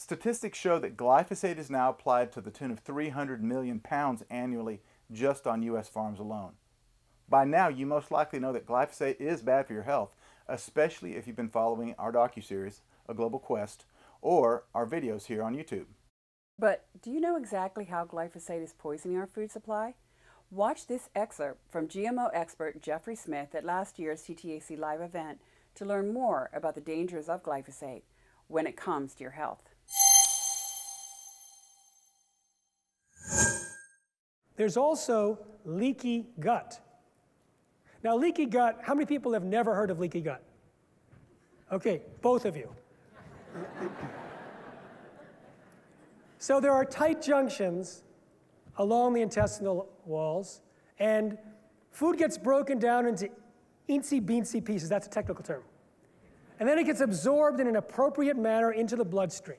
Statistics show that glyphosate is now applied to the tune of 300 million pounds annually just on U.S. farms alone. By now, you most likely know that glyphosate is bad for your health, especially if you've been following our docuseries, A Global Quest, or our videos here on YouTube. But do you know exactly how glyphosate is poisoning our food supply? Watch this excerpt from GMO expert Jeffrey Smith at last year's TTAC live event to learn more about the dangers of glyphosate when it comes to your health. There's also leaky gut. Now, leaky gut, how many people have never heard of leaky gut? Okay, both of you. So there are tight junctions along the intestinal walls, and food gets broken down into eensy-beensy pieces. That's a technical term. And then it gets absorbed in an appropriate manner into the bloodstream.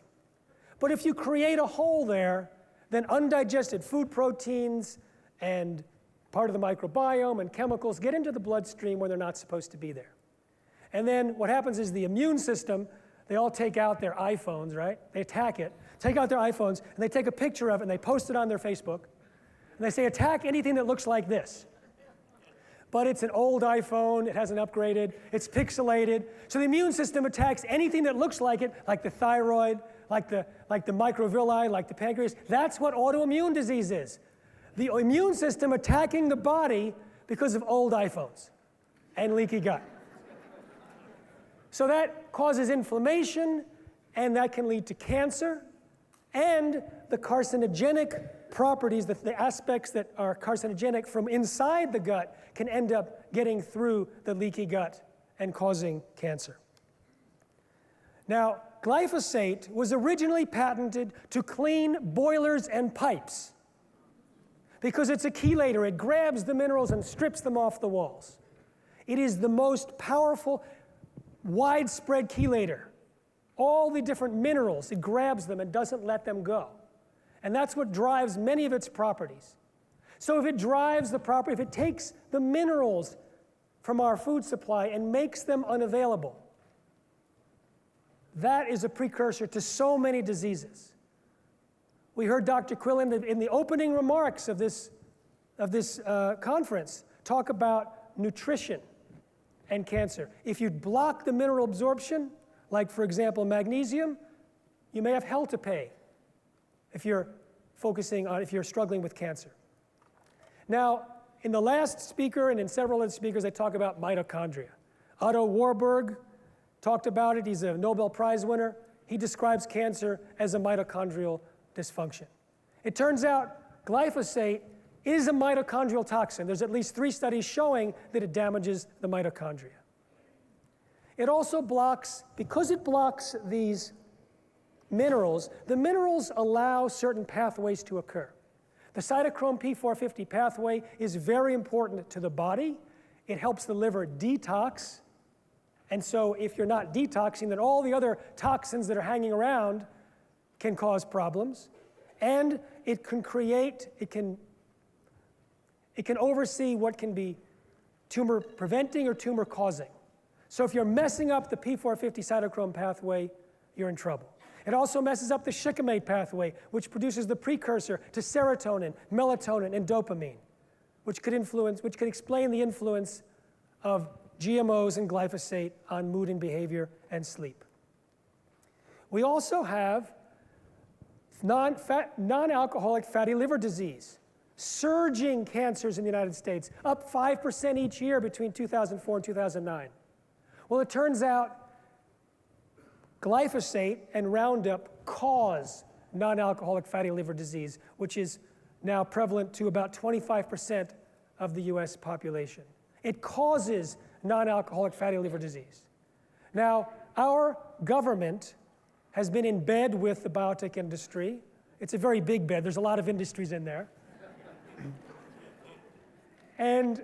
But if you create a hole there, then undigested food proteins and part of the microbiome and chemicals get into the bloodstream where they're not supposed to be there. And then what happens is the immune system, they all take out their iPhones, right? They attack it, take out their iPhones, and they take a picture of it, and they post it on their Facebook. And they say, attack anything that looks like this. But it's an old iPhone, it hasn't upgraded, it's pixelated. So the immune system attacks anything that looks like it, like the thyroid, like the microvilli, like the pancreas. That's what autoimmune disease is. The immune system attacking the body because of old iPhones and leaky gut. So that causes inflammation, and that can lead to cancer, and the carcinogenic properties, the aspects that are carcinogenic from inside the gut can end up getting through the leaky gut and causing cancer. Now, glyphosate was originally patented to clean boilers and pipes because it's a chelator. It grabs the minerals and strips them off the walls. It is the most powerful, widespread chelator. All the different minerals, it grabs them and doesn't let them go. And that's what drives many of its properties. So if it drives the property, if it takes the minerals from our food supply and makes them unavailable, that is a precursor to so many diseases. We heard Dr. Quillen in the opening remarks of this conference talk about nutrition and cancer. If you block the mineral absorption, like for example magnesium, you may have hell to pay if you're struggling with cancer. Now, in the last speaker and in several other speakers, they talk about mitochondria. Otto Warburg talked about it. He's a Nobel Prize winner. He describes cancer as a mitochondrial dysfunction. It turns out glyphosate is a mitochondrial toxin. There's at least 3 studies showing that it damages the mitochondria. It also blocks, because it blocks these minerals, the minerals allow certain pathways to occur. The cytochrome P450 pathway is very important to the body. It helps the liver detox. And so if you're not detoxing, then all the other toxins that are hanging around can cause problems. And it can oversee what can be tumor preventing or tumor causing. So if you're messing up the P450 cytochrome pathway, you're in trouble. It also messes up the shikimate pathway, which produces the precursor to serotonin, melatonin, and dopamine, which could explain the influence of GMOs and glyphosate on mood and behavior and sleep. We also have non-alcoholic fatty liver disease, surging cancers in the United States, up 5% each year between 2004 and 2009. Well, it turns out glyphosate and Roundup cause non-alcoholic fatty liver disease, which is now prevalent to about 25% of the US population. It causes non-alcoholic fatty liver disease. Now, our government has been in bed with the biotech industry. It's a very big bed. There's a lot of industries in there. And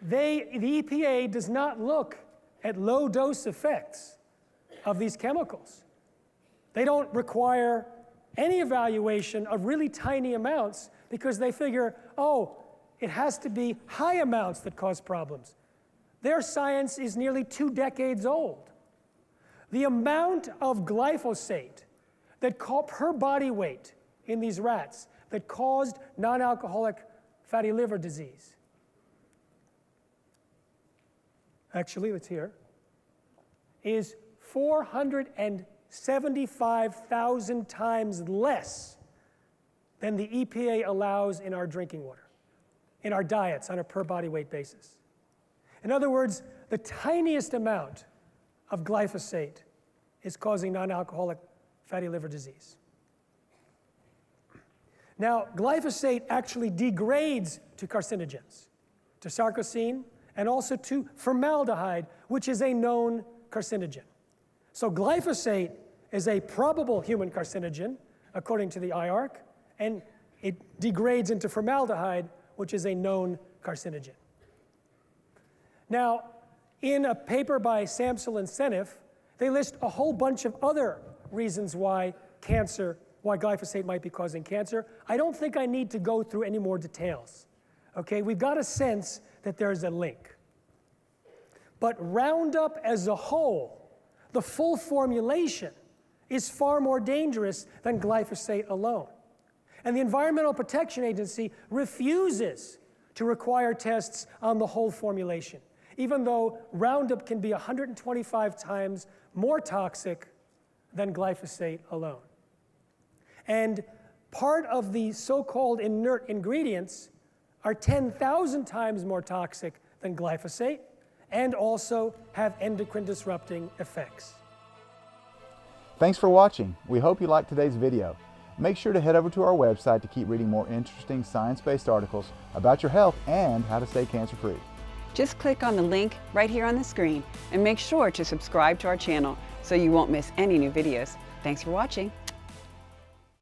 the EPA does not look at low-dose effects of these chemicals. They don't require any evaluation of really tiny amounts because they figure, oh, it has to be high amounts that cause problems. Their science is nearly 2 decades old. the amount of glyphosate that per body weight in these rats that caused non-alcoholic fatty liver disease. Actually, let's hear, is 475,000 times less than the EPA allows in our drinking water, in our diets on a per body weight basis. In other words, the tiniest amount of glyphosate is causing non-alcoholic fatty liver disease. Now, glyphosate actually degrades to carcinogens, to sarcosine, and also to formaldehyde, which is a known carcinogen. So glyphosate is a probable human carcinogen, according to the IARC, and it degrades into formaldehyde, which is a known carcinogen. Now, in a paper by Samsel and Seneff, they list a whole bunch of other reasons why glyphosate might be causing cancer. I don't think I need to go through any more details. Okay, we've got a sense that there's a link. But Roundup as a whole, the full formulation, is far more dangerous than glyphosate alone. And the Environmental Protection Agency refuses to require tests on the whole formulation, even though Roundup can be 125 times more toxic than glyphosate alone. And part of the so-called inert ingredients are 10,000 times more toxic than glyphosate and also have endocrine disrupting effects. Thanks for watching. We hope you liked today's video. Make sure to head over to our website to keep reading more interesting science-based articles about your health and how to stay cancer-free. Just click on the link right here on the screen and make sure to subscribe to our channel so you won't miss any new videos. Thanks for watching.